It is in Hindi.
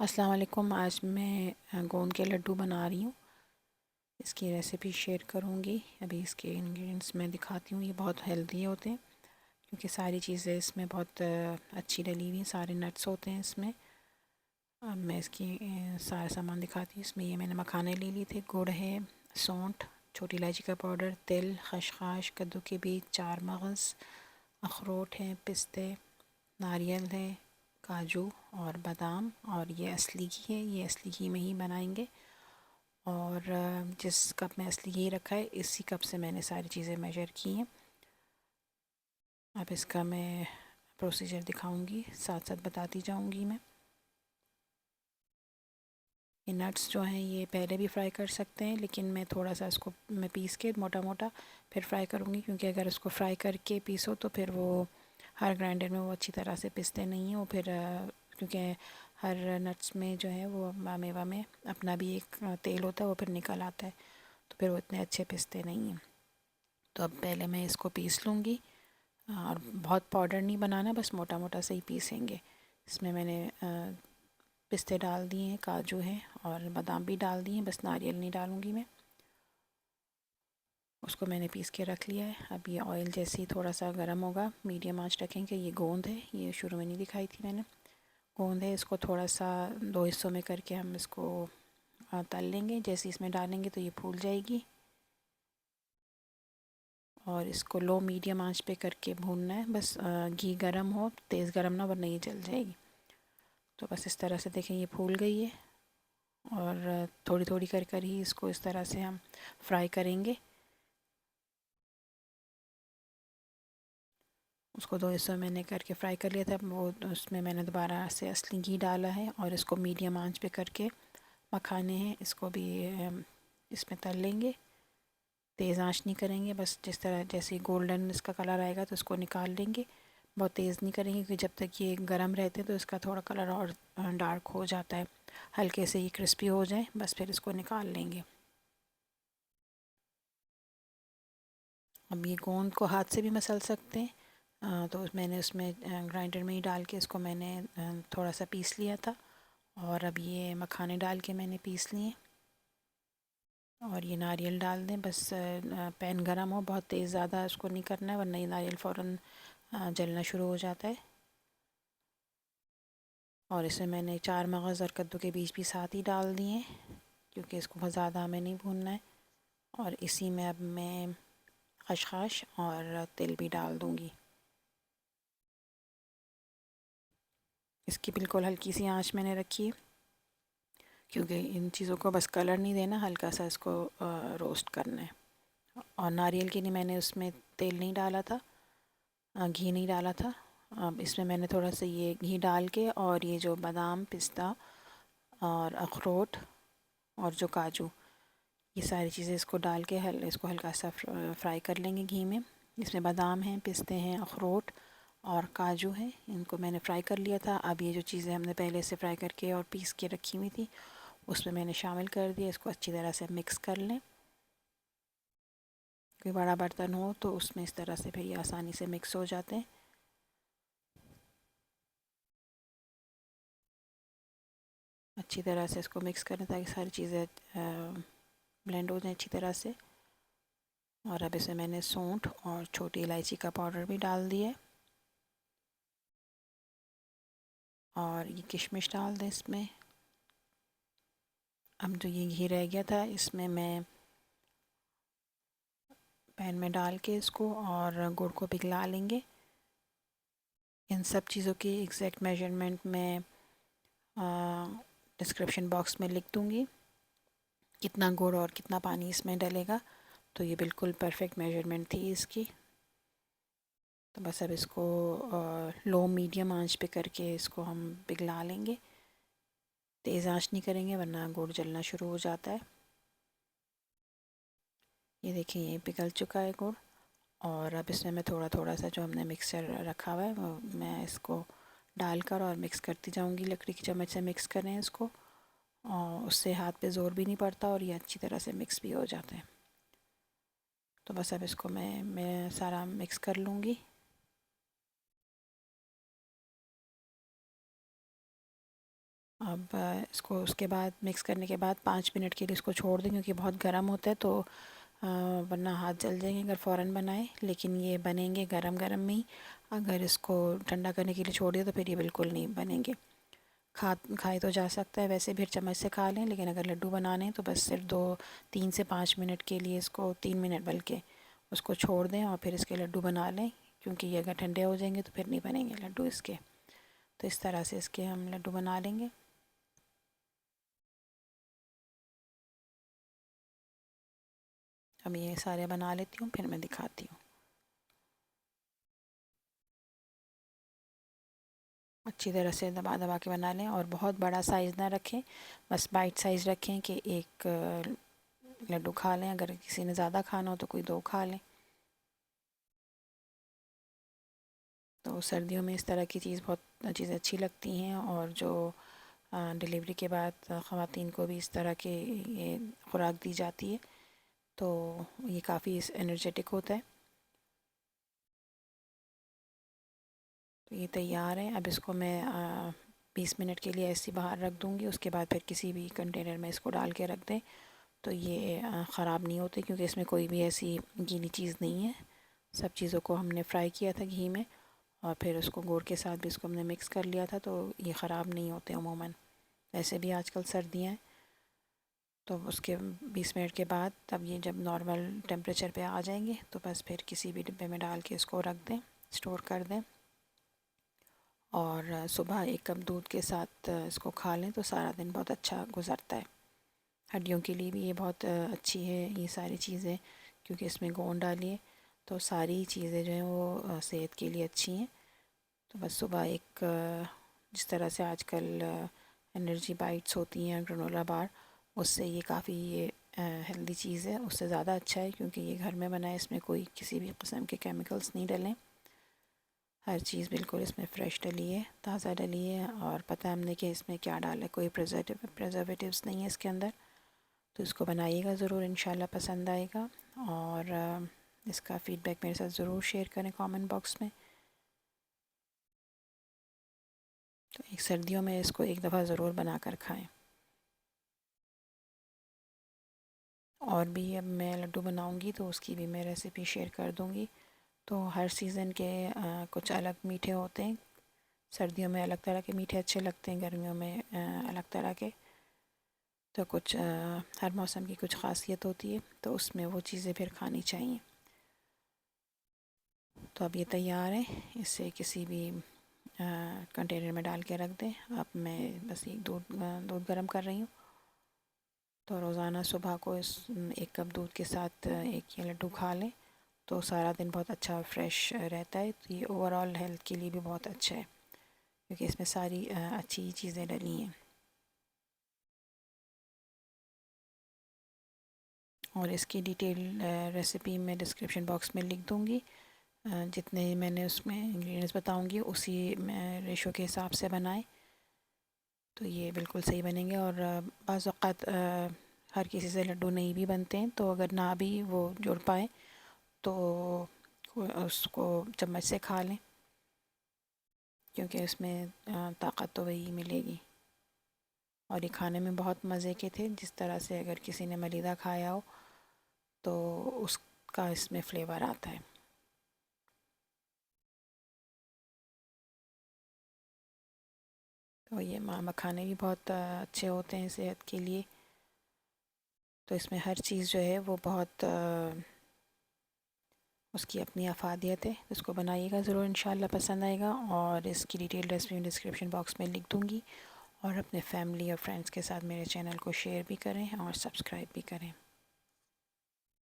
अस्सलाम वालेकुम। आज मैं गोंद के लड्डू बना रही हूँ। इसकी रेसिपी शेयर करूँगी। अभी इसके इंग्रेडिएंट्स मैं दिखाती हूँ। ये बहुत हेल्दी होते हैं क्योंकि सारी चीज़ें इसमें बहुत अच्छी डली हुई हैं। सारे नट्स होते हैं इसमें। अब मैं इसकी सारा सामान दिखाती हूँ। इसमें ये मैंने मखाने ले लिए थे, गुड़ है, सौंठ, छोटी इलायची का पाउडर, तिल, खसखस, कद्दू के बीज, चार मगज़, अखरोट हैं, पिस्ते, नारियल है, काजू और बादाम। और ये असली घी है, ये असली घी में ही बनाएंगे। और जिस कप में असली घी रखा है इसी कप से मैंने सारी चीज़ें मेजर की हैं। अब इसका मैं प्रोसीजर दिखाऊंगी, साथ साथ बताती जाऊंगी मैं। ये नट्स जो हैं ये पहले भी फ्राई कर सकते हैं, लेकिन मैं थोड़ा सा इसको मैं पीस के मोटा मोटा फिर फ्राई करूँगी, क्योंकि अगर इसको फ्राई करके पीसो तो फिर वो हर ग्राइंडर में वो अच्छी तरह से पिसते नहीं हैं। वो फिर क्योंकि हर नट्स में जो है वो मेवा में अपना भी एक तेल होता है, वो फिर निकल आता है, तो फिर वो इतने अच्छे पिसते नहीं हैं। तो अब पहले मैं इसको पीस लूँगी। और बहुत पाउडर नहीं बनाना, बस मोटा मोटा से ही पीसेंगे। इसमें मैंने पिस्ते डाल दिए हैं, काजू हैं और बादाम भी डाल दिए हैं, बस नारियल नहीं डालूँगी मैं। उसको मैंने पीस के रख लिया है। अब ये ऑयल जैसे ही थोड़ा सा गर्म होगा, मीडियम आंच रखेंगे। ये गोंद है, ये शुरू में नहीं दिखाई थी मैंने। गोंद है, इसको थोड़ा सा दो हिस्सों में करके हम इसको तल लेंगे। जैसे इसमें डालेंगे तो ये फूल जाएगी। और इसको लो मीडियम आंच पे करके भूनना है। बस घी गरम हो, तेज़ गरम ना, वरना ये जल जाएगी। तो बस इस तरह से देखें, ये फूल गई है। और थोड़ी थोड़ी कर कर ही इसको इस तरह से हम फ्राई करेंगे। उसको दो हिस्सों में मैंने करके फ्राई कर लिया था। वो उसमें मैंने दोबारा से असली घी डाला है और इसको मीडियम आंच पे करके मखाने हैं इसको भी इसमें तल लेंगे। तेज़ आंच नहीं करेंगे, बस जिस तरह जैसे गोल्डन इसका कलर आएगा तो इसको निकाल लेंगे। बहुत तेज़ नहीं करेंगे, क्योंकि जब तक ये गर्म रहते हैं तो इसका थोड़ा कलर और डार्क हो जाता है। हल्के से ये क्रिस्पी हो जाए, बस फिर इसको निकाल लेंगे। अब ये गोंद को हाथ से भी मसल सकते हैं। तो मैंने उसमें ग्राइंडर में ही डाल के इसको मैंने थोड़ा सा पीस लिया था। और अब ये मखाने डाल के मैंने पीस लिए। और ये नारियल डाल दें, बस पैन गरम हो, बहुत तेज़ ज़्यादा उसको नहीं करना है, वरना ये नारियल फ़ौरन जलना शुरू हो जाता है। और इसमें मैंने चार मगज़ और कद्दू के बीज भी साथ ही डाल दिए, क्योंकि इसको बहुत ज़्यादा हमें नहीं भूनना है। और इसी में अब मैं खसखस और तिल भी डाल दूँगी। इसकी बिल्कुल हल्की सी आंच मैंने रखी है, क्योंकि इन चीज़ों को बस कलर नहीं देना, हल्का सा इसको रोस्ट करना है। और नारियल के लिए मैंने उसमें तेल नहीं डाला था, घी नहीं डाला था। अब इसमें मैंने थोड़ा सा ये घी डाल के और ये जो बादाम, पिस्ता और अखरोट और जो काजू, ये सारी चीज़ें इसको डाल के इसको हल्का सा फ्राई कर लेंगे घी में। इसमें बादाम हैं, पिस्ते हैं, अखरोट और काजू हैं, इनको मैंने फ्राई कर लिया था। अब ये जो चीज़ें हमने पहले से फ्राई करके और पीस के रखी हुई थी उसमें मैंने शामिल कर दिया। इसको अच्छी तरह से मिक्स कर लें। कोई बड़ा बर्तन हो तो उसमें इस तरह से फिर ये आसानी से मिक्स हो जाते हैं। अच्छी तरह से इसको मिक्स करें ताकि सारी चीज़ें ब्लेंड हो जाए अच्छी तरह से। और अब इसमें मैंने सौंठ और छोटी इलायची का पाउडर भी डाल दिया है। और ये किशमिश डाल दें इसमें। अब जो ये घी रह गया था इसमें मैं पैन में डाल के इसको और गुड़ को पिघला लेंगे। इन सब चीज़ों की एग्जैक्ट मेजरमेंट मैं डिस्क्रिप्शन बॉक्स में लिख दूँगी, कितना गुड़ और कितना पानी इसमें डलेगा। तो ये बिल्कुल परफेक्ट मेजरमेंट थी इसकी। तो बस अब इसको लो मीडियम आंच पे करके इसको हम पिघला लेंगे। तेज़ आंच नहीं करेंगे, वरना गुड़ जलना शुरू हो जाता है। ये देखिए, ये पिघल चुका है गुड़। और अब इसमें मैं थोड़ा थोड़ा सा जो हमने मिक्सचर रखा हुआ है वो मैं इसको डालकर और मिक्स करती जाऊंगी। लकड़ी की चम्मच से मिक्स करें इसको, और उससे हाथ पे ज़ोर भी नहीं पड़ता और ये अच्छी तरह से मिक्स भी हो जाते हैं। तो बस अब इसको मैं सारा मिक्स कर लूँगी। अब इसको उसके बाद मिक्स करने के बाद 5 मिनट के लिए इसको छोड़ दें, क्योंकि बहुत गर्म होता है, तो वरना हाथ जल जाएंगे अगर फ़ौरन बनाए। लेकिन ये बनेंगे गरम गरम में ही। अगर इसको ठंडा करने के लिए छोड़ दिया तो फिर ये बिल्कुल नहीं बनेंगे। खाए तो जा सकता है, वैसे भी चम्मच से खा लें, लेकिन अगर लड्डू बनाने हैं तो बस सिर्फ 3 से 5 मिनट के लिए, इसको 3 मिनट बल्कि, उसको छोड़ दें और फिर इसके लड्डू बना लें। क्योंकि ये अगर ठंडे हो जाएंगे तो फिर नहीं बनेंगे लड्डू इसके। तो इस तरह से इसके हम लड्डू बना लेंगे। अब ये सारे बना लेती हूँ, फिर मैं दिखाती हूँ। अच्छी तरह से दबा दबा के बना लें, और बहुत बड़ा साइज़ ना रखें, बस बाइट साइज़ रखें कि एक लड्डू खा लें। अगर किसी ने ज़्यादा खाना हो तो कोई 2 खा लें। तो सर्दियों में इस तरह की चीज़ें अच्छी लगती हैं। और जो डिलीवरी के बाद ख़वातीन को भी इस तरह के ये खुराक दी जाती है, तो ये काफ़ी एनर्जेटिक होता है। तो ये तैयार है। अब इसको मैं 20 मिनट के लिए ऐसे बाहर रख दूँगी। उसके बाद फिर किसी भी कंटेनर में इसको डाल के रख दें, तो ये ख़राब नहीं होते, क्योंकि इसमें कोई भी ऐसी गीली चीज़ नहीं है। सब चीज़ों को हमने फ्राई किया था घी में, और फिर उसको गुड़ के साथ भी इसको हमने मिक्स कर लिया था, तो ये ख़राब नहीं होते अमूमन। वैसे भी आजकल सर्दियाँ हैं, तो उसके 20 मिनट के बाद तब ये जब नॉर्मल टेम्परेचर पे आ जाएंगे, तो बस फिर किसी भी डिब्बे में डाल के इसको रख दें, स्टोर कर दें। और सुबह 1 कप दूध के साथ इसको खा लें तो सारा दिन बहुत अच्छा गुज़रता है। हड्डियों के लिए भी ये बहुत अच्छी है ये सारी चीज़ें, क्योंकि इसमें गोंद डाली है, तो सारी चीज़ें जो हैं वो सेहत के लिए अच्छी हैं। तो बस सुबह जिस तरह से आजकल एनर्जी बाइट्स होती हैं, ग्रेनोला बार, उससे ये काफ़ी ये हेल्दी चीज़ है, उससे ज़्यादा अच्छा है, क्योंकि ये घर में बना है, इसमें कोई किसी भी किस्म के केमिकल्स नहीं डलें। हर चीज़ बिल्कुल इसमें फ़्रेश डली है, ताज़ा डली है, और पता है हमने कि इसमें क्या डाला है, कोई प्रिजर्वेटिव्स नहीं है इसके अंदर। तो इसको बनाइएगा ज़रूर, इंशाल्लाह पसंद आएगा। और इसका फ़ीडबैक मेरे साथ ज़रूर शेयर करें कमेंट बॉक्स में। तो एक सर्दियों में इसको एक दफ़ा ज़रूर बना कर खाएँ। और भी अब मैं लड्डू बनाऊंगी तो उसकी भी मैं रेसिपी शेयर कर दूंगी। तो हर सीज़न के कुछ अलग मीठे होते हैं। सर्दियों में अलग तरह के मीठे अच्छे लगते हैं, गर्मियों में अलग तरह के। तो कुछ हर मौसम की कुछ ख़ासियत होती है, तो उसमें वो चीज़ें फिर खानी चाहिए। तो अब ये तैयार है, इसे किसी भी कंटेनर में डाल के रख दें। अब मैं बस एक दूध गर्म कर रही हूँ। तो रोज़ाना सुबह को इस 1 कप दूध के साथ एक ये लड्डू खा लें, तो सारा दिन बहुत अच्छा फ्रेश रहता है। तो ये ओवरऑल हेल्थ के लिए भी बहुत अच्छा है, क्योंकि इसमें सारी अच्छी चीज़ें डली हैं। और इसकी डिटेल रेसिपी मैं डिस्क्रिप्शन बॉक्स में लिख दूँगी। जितने मैंने उसमें इंग्रेडिएंट्स बताऊँगी उसी रेशो के हिसाब से बनाएं, तो ये बिल्कुल सही बनेंगे। और बाज़ औक़ात हर किसी से लड्डू नहीं भी बनते हैं, तो अगर ना भी वो जुड़ पाए तो उसको चम्मच से खा लें, क्योंकि उसमें ताकत तो वही मिलेगी। और ये खाने में बहुत मज़े के थे। जिस तरह से अगर किसी ने मलीदा खाया हो तो उसका इसमें फ्लेवर आता है। तो ये मखाने भी बहुत अच्छे होते हैं सेहत के लिए। तो इसमें हर चीज़ जो है वो बहुत उसकी अपनी अफादियत है। इसको बनाइएगा ज़रूर, इंशाल्लाह पसंद आएगा। और इसकी डिटेल रेसिपी डिस्क्रिप्शन बॉक्स में लिख दूँगी। और अपने फैमिली और फ्रेंड्स के साथ मेरे चैनल को शेयर भी करें और सब्सक्राइब भी करें।